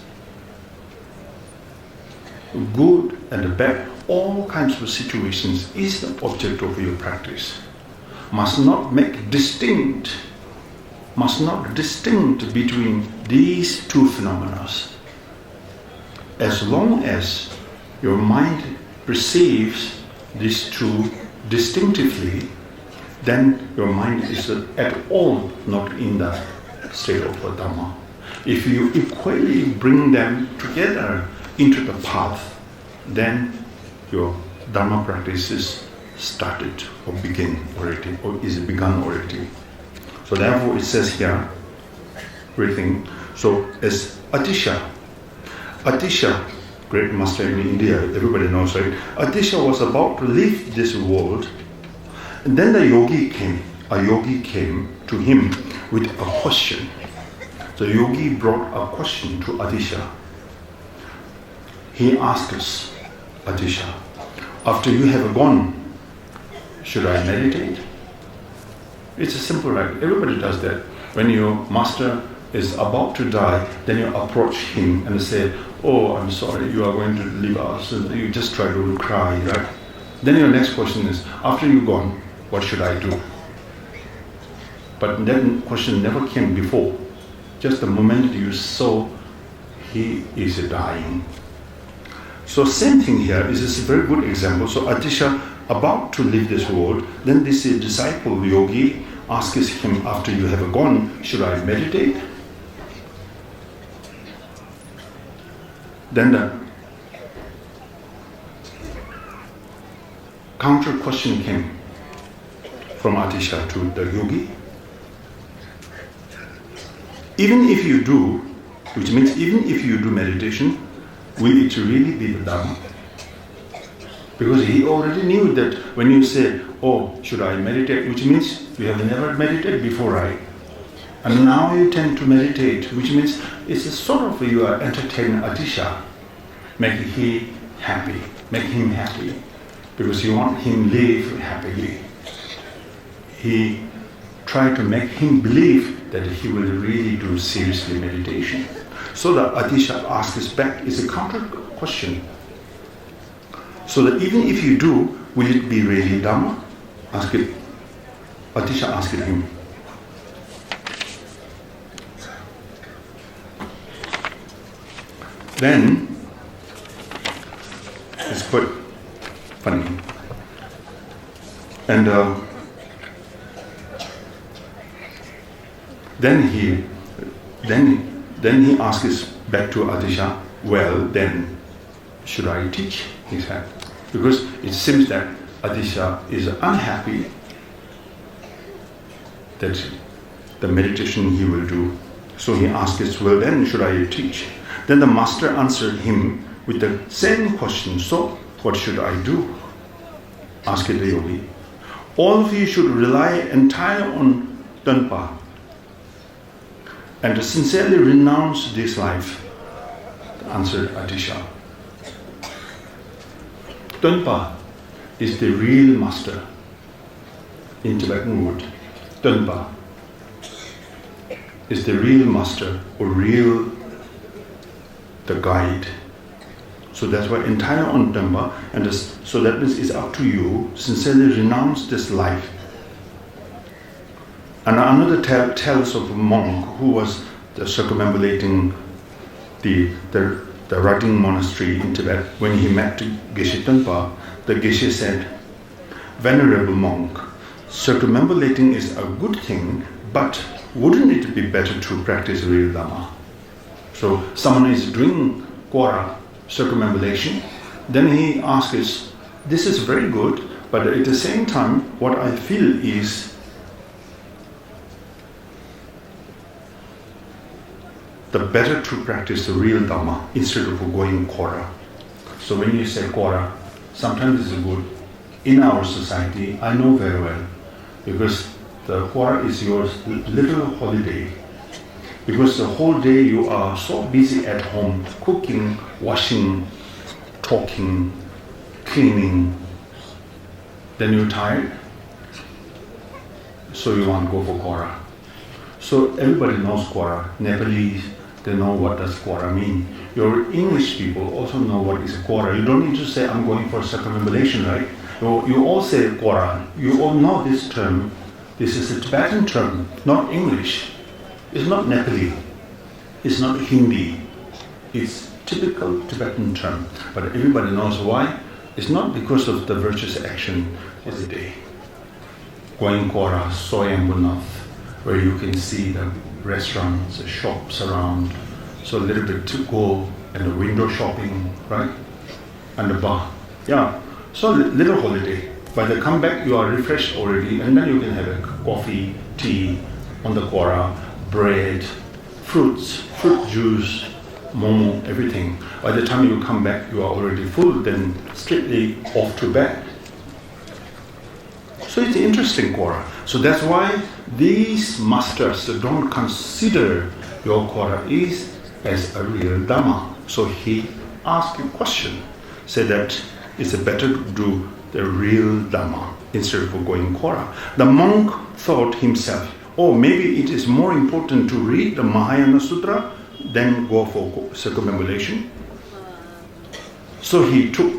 good and bad, all kinds of situations is the object of your practice. Must not distinct between these two phenomena. As long as your mind perceives these two distinctively, then your mind is at all not in the state of a Dhamma. If you equally bring them together into the path, then your Dhamma practice is started or begin already, or is begun already. So therefore it says here, everything. So as Atisha, great master in India, everybody knows, right? Atisha was about to leave this world, and then a yogi came to him with a question. The yogi brought a question to Atisha. He asked us, Atisha, after you have gone, should I meditate? It's a simple right. Everybody does that. When your master is about to die, then you approach him and say, oh, I'm sorry, you are going to leave us. And you just try to cry, right? Then your next question is, after you're gone, what should I do? But that question never came before. just the moment you saw he is dying. So same thing here is a very good example. So Atisha about to leave this world, then this disciple yogi asks him, after you have gone, should I meditate? Then the counter question came from Atisha to the yogi. Even if you do, which means even if you do meditation, will it really be the Dharma? Because he already knew that when you say, oh, should I meditate, which means you have never meditated before, right? And now you tend to meditate, which means it's a sort of you are entertaining Atisha, make him happy, because you want him live happily. He tried to make him believe that he will really do seriously meditation. So that Atisha asks back is a counter question. So that even if you do, will it be really Dhamma? Atisha asked him. Then, it's quite funny. And then he asks back to Atisha, well, then should I teach? He said. Because it seems that Atisha is unhappy that the meditation he will do. So he asks, well, then should I teach? Then the master answered him with the same question. So what should I do? Asked the yogi. All of you should rely entirely on Tanpa and to sincerely renounce this life, answered Atisha. Tunpa is the real master in Tibetan word. Tunpa is the real master or the guide. So that's why entirely on Tunpa, and so that means it's up to you, sincerely renounce this life. And another tells of a monk who was circumambulating the writing monastery in Tibet. When he met Geshe Tunpa, the Geshe said, Venerable monk, circumambulating is a good thing, but wouldn't it be better to practice real Dhamma? So someone is doing Quara, circumambulation, then he asks, this is very good, but at the same time, what I feel is the better to practice the real Dhamma instead of going Quara. So when you say Quara, sometimes it's good. In our society, I know very well, because the Quara is your little holiday. Because the whole day you are so busy at home, cooking, washing, talking, cleaning, then you're tired, so you want to go for Quara. So everybody knows Quara. Nepalese, they know what does Quara mean. Your English people also know what is Quara. You don't need to say, I'm going for circumambulation, right? You all say Quara. You all know this term. This is a Tibetan term, not English. It's not Nepali. It's not Hindi. It's typical Tibetan term. But everybody knows why. It's not because of the virtuous action of the day. Going Quara, Soyambunath, where you can see the restaurants, the shops around, so a little bit to go, and the window shopping, right? And the bar. Yeah, so little holiday. By the come back, you are refreshed already, and then you can have a coffee, tea on the Quara, bread, fruits, fruit juice, momo, everything. By the time you come back, you are already full, then straightly off to bed. So it's interesting Quara. So that's why these masters don't consider your Quara is as a real Dhamma. So he asked a question, said that it's better to do the real Dhamma instead of going Quara. The monk thought himself, oh, maybe it is more important to read the Mahayana Sutra than go for circumambulation. So he took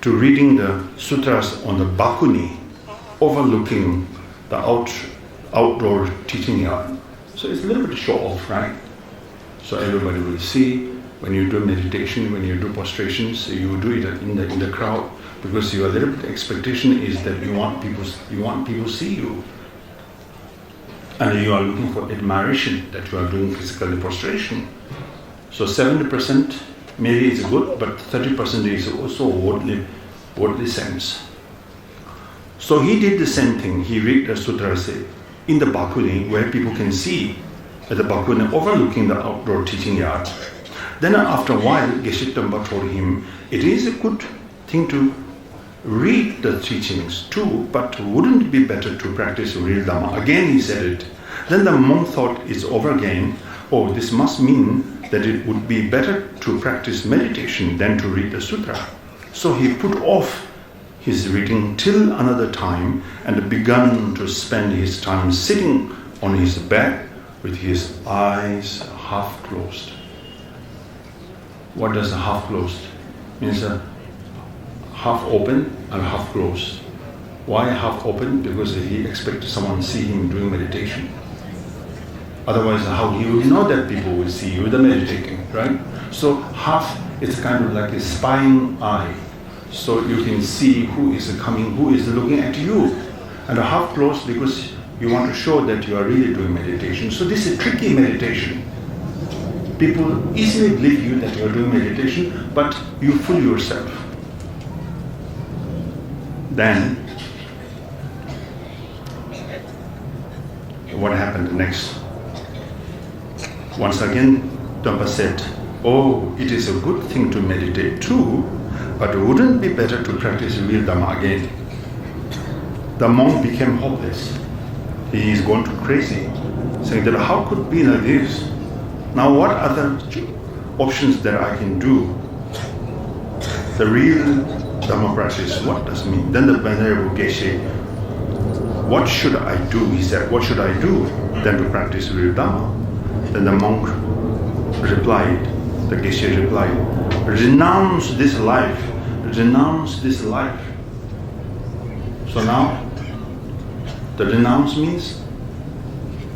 to reading the sutras on the balcony overlooking the outdoor teaching yard. So it's a little bit show off, right? So everybody will see when you do meditation, when you do prostrations, you do it in the crowd, because your little bit expectation is that you want people to see you, and you are looking for admiration that you are doing physical prostration. So 70% maybe is good, but 30% is also worldly sense. So he did the same thing. He read the sutras in the balcony where people can see, at the balcony overlooking the outdoor teaching yard. Then after a while, Geshe Trungpa told him, it is a good thing to read the teachings too, but wouldn't it be better to practice real Dhamma? Again he said it. Then the monk thought it's over again. Oh, this must mean that it would be better to practice meditation than to read the sutra. So he put off his reading till another time and began to spend his time sitting on his bed with his eyes half closed. What does half closed? Means half open and half closed. Why half open? Because he expected someone to see him doing meditation. Otherwise, how he would know that people will see you meditating, right? So half is kind of like a spying eye. So you can see who is coming, who is looking at you. And half closed because you want to show that you are really doing meditation. So this is a tricky meditation. People easily believe you that you are doing meditation, but you fool yourself. Then, what happened next? Once again, Trungpa said, oh, it is a good thing to meditate too, but wouldn't it be better to practice real Dhamma again? The monk became hopeless. He is going to crazy, saying that how could it be like this? Now what other options that I can do? The real Dhamma practice, what does it mean? Then the Venerable Geshe, what should I do? He said, what should I do than to practice real Dhamma? Then the monk replied, the Geshe replied, renounce this life, renounce this life. So now, the renounce means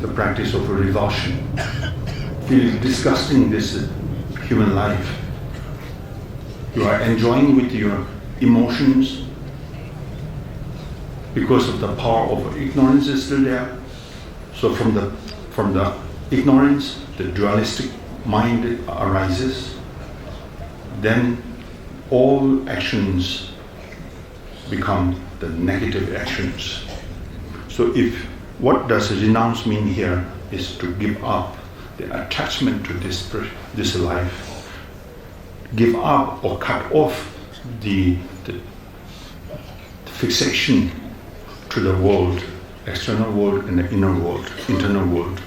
the practice of revulsion. Feel disgusting this human life. You are enjoying with your emotions because of the power of ignorance is still there. So from the ignorance, the dualistic mind arises. Then all actions become the negative actions. So what does renounce mean here is to give up the attachment to this life, give up or cut off the fixation to the world, external world and the inner world, internal world.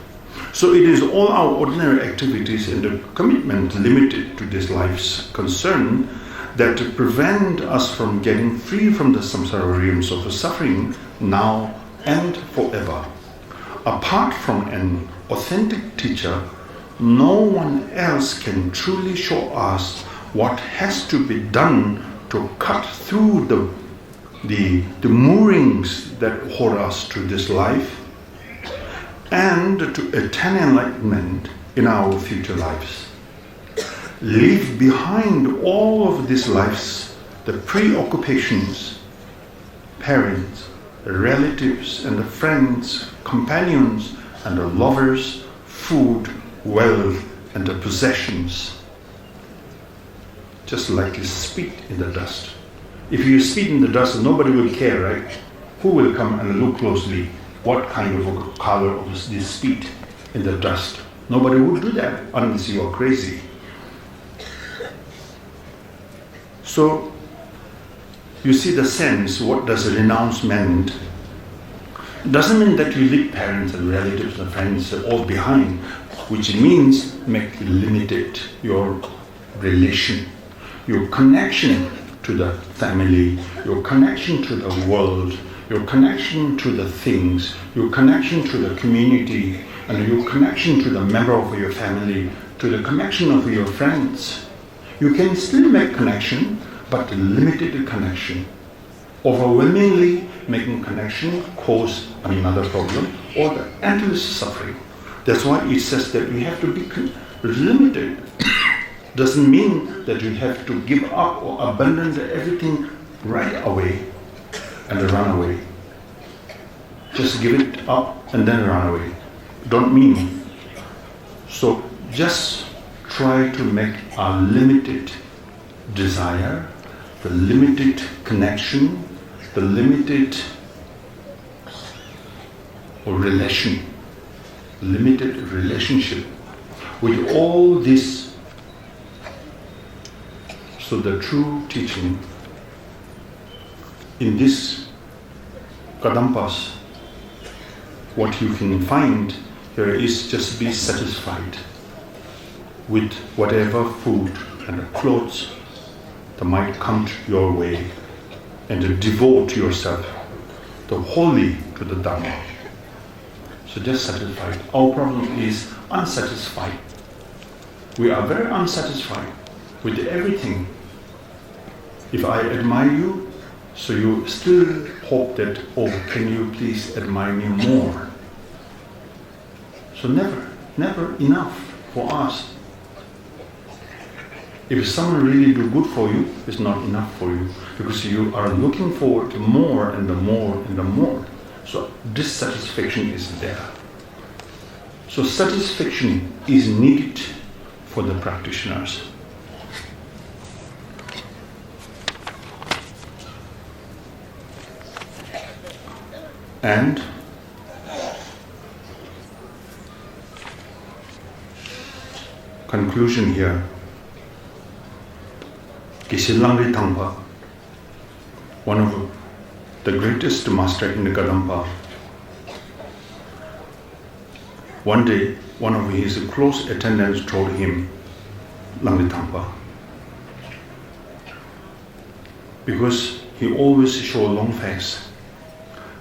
So it is all our ordinary activities and the commitment limited to this life's concern that prevent us from getting free from the samsara realms of suffering now and forever. Apart from an authentic teacher, no one else can truly show us what has to be done to cut through the moorings that hold us to this life and to attain enlightenment in our future lives. Leave behind all of these lives, the preoccupations, parents, relatives and the friends, companions and the lovers, food, wealth and the possessions. Just like you spit in the dust. If you spit in the dust, nobody will care, right? Who will come and look closely? What kind of a color of this spit in the dust? Nobody would do that unless you are crazy. So, you see the sense, what does renounce mean? It doesn't mean that you leave parents and relatives and friends all behind, which means make limited your relation, your connection to the family, your connection to the world, your connection to the things, your connection to the community, and your connection to the member of your family, to the connection of your friends. You can still make connection, but limited connection. Overwhelmingly making connection cause another problem or the endless suffering. That's why it says that we have to be limited. Doesn't mean that you have to give up or abandon everything right away and run away. Just give it up and then run away. Don't mean. So just try to make a limited desire, the limited connection, the limited limited relationship with all this. So the true teaching in this Kadampas, what you can find here is just be satisfied with whatever food and clothes that might come your way, and to devote yourself wholly to the Dhamma. So just satisfied. Our problem is unsatisfied. We are very unsatisfied with everything. If I admire you, so you still hope that, oh, can you please admire me more? So never enough for us. If someone really do good for you, it's not enough for you, because you are looking forward to more and the more and the more. So dissatisfaction is there. So satisfaction is needed for the practitioners. And conclusion here. Geshe Langri Thangpa, one of the greatest master in the Kadampa, one day one of his close attendants told him, Langri Thangpa, because he always show long face,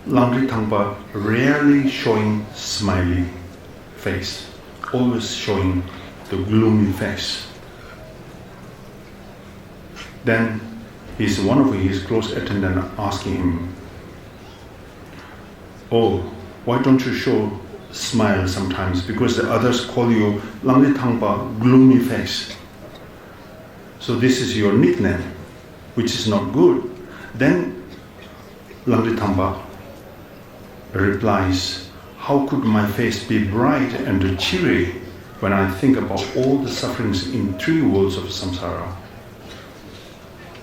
Langri Thangpa rarely showing smiley face, always showing the gloomy face. Then one of his close attendants asking him, oh, why don't you show smile sometimes? Because the others call you Langri Thangpa, gloomy face. So this is your nickname, which is not good. Then Langri Thangpa replies, how could my face be bright and cheery when I think about all the sufferings in 3 worlds of samsara?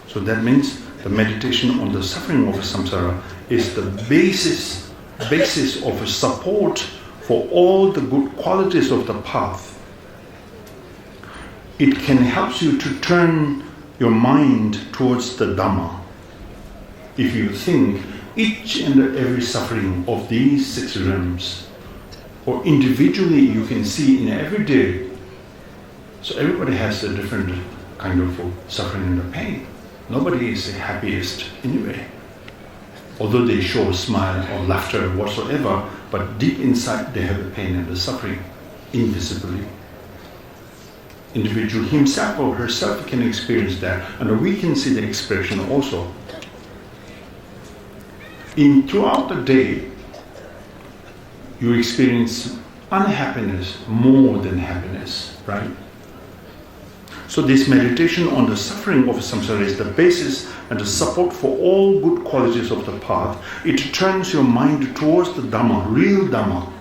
So that means the meditation on the suffering of samsara is the basis of support for all the good qualities of the path. It can help you to turn your mind towards the Dhamma. If you think each and every suffering of these 6 realms, or individually you can see in every day, so everybody has a different kind of suffering and pain. Nobody is the happiest anyway. Although they show a smile or laughter or whatsoever, but deep inside they have the pain and the suffering, invisibly. Individual himself or herself can experience that, and we can see the expression also. Throughout the day, you experience unhappiness more than happiness, right? So this meditation on the suffering of samsara is the basis and the support for all good qualities of the path. It turns your mind towards the Dhamma, real Dhamma,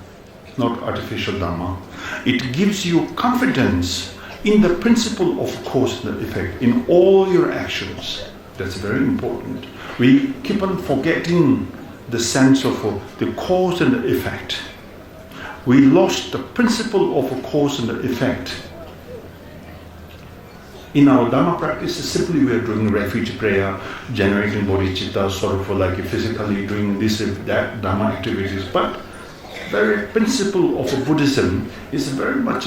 not artificial Dhamma. It gives you confidence in the principle of cause and effect in all your actions. That's very important. We keep on forgetting the sense of the cause and the effect. We lost the principle of cause and effect. In our Dhamma practice, simply we are doing refuge prayer, generating bodhicitta, sort of like physically doing this, that Dhamma activities. But the very principle of Buddhism is very much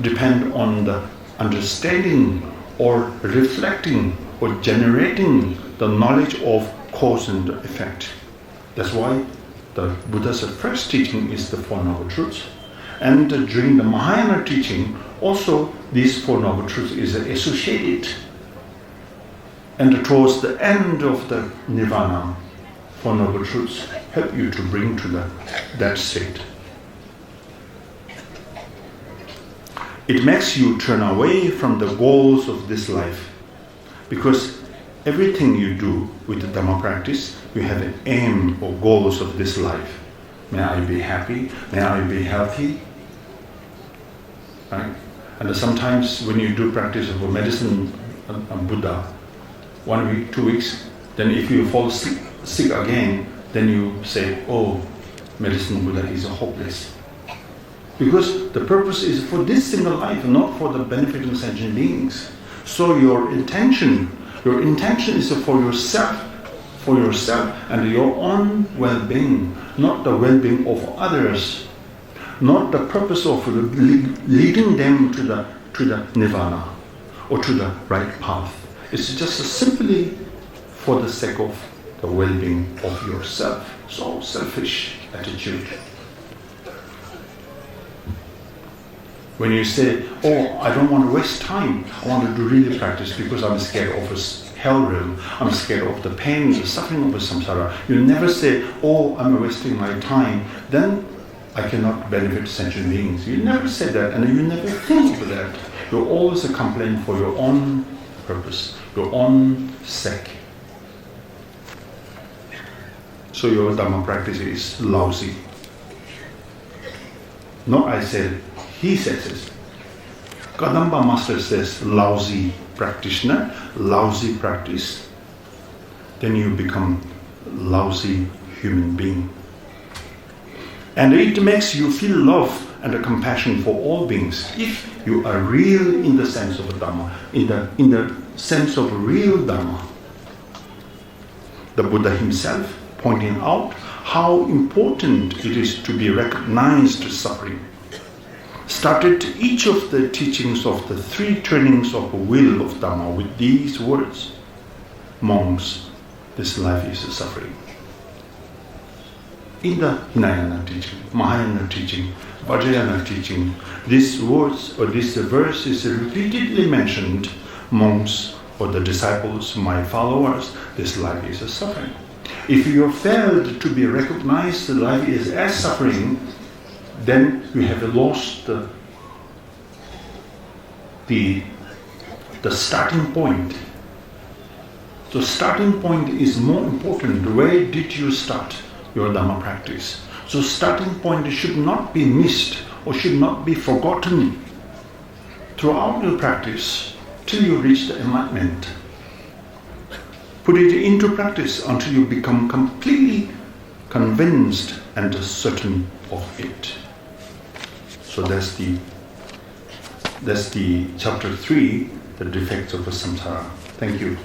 depend on the understanding or reflecting or generating the knowledge of cause and effect. That's why the Buddha's first teaching is the Four Noble Truths. And during the Mahayana teaching, also these Four Noble Truths is associated. And towards the end of the Nirvana, Four Noble Truths help you to bring to that state. It makes you turn away from the goals of this life. Because everything you do with the Dhamma practice, you have an aim or goals of this life. May I be happy? May I be healthy? Right? And sometimes when you do practice of medicine Buddha, 1 week, 2 weeks, then if you fall sick again, then you say, oh, medicine Buddha is hopeless. Because the purpose is for this single life, not for the benefit of sentient beings. So your intention is for yourself and your own well-being, not the well-being of others, not the purpose of leading them to the nirvana or to the right path. It's just simply for the sake of the well-being of yourself. So selfish attitude. When you say, oh, I don't want to waste time, I want to do really practice because I'm scared of a hell realm, I'm scared of the pain, the suffering of the samsara. You never say, oh, I'm wasting my time, then I cannot benefit sentient beings. You never say that, and you never think of that. You always complain for your own purpose, your own sake. So your Dhamma practice is lousy. Not I said, he says it. Kadamba Master says, lousy practitioner, lousy practice. Then you become lousy human being. And it makes you feel love and a compassion for all beings. If you are real in the sense of Dhamma, in the sense of real Dhamma. The Buddha himself pointing out how important it is to be recognized suffering. Started each of the teachings of the 3 trainings of will of Dhamma with these words. Monks, this life is suffering. In the Hinayana teaching, Mahayana teaching, Vajrayana teaching, these words or this verse is repeatedly mentioned. Monks or the disciples, my followers, this life is suffering. If you have failed to be recognized that life is as suffering, then you have lost the starting point. The starting point is more important. Where did you start your Dhamma practice? So starting point should not be missed or should not be forgotten throughout your practice till you reach the enlightenment. Put it into practice until you become completely convinced and certain of it. So that's the chapter 3, the defects of the samsara. Thank you.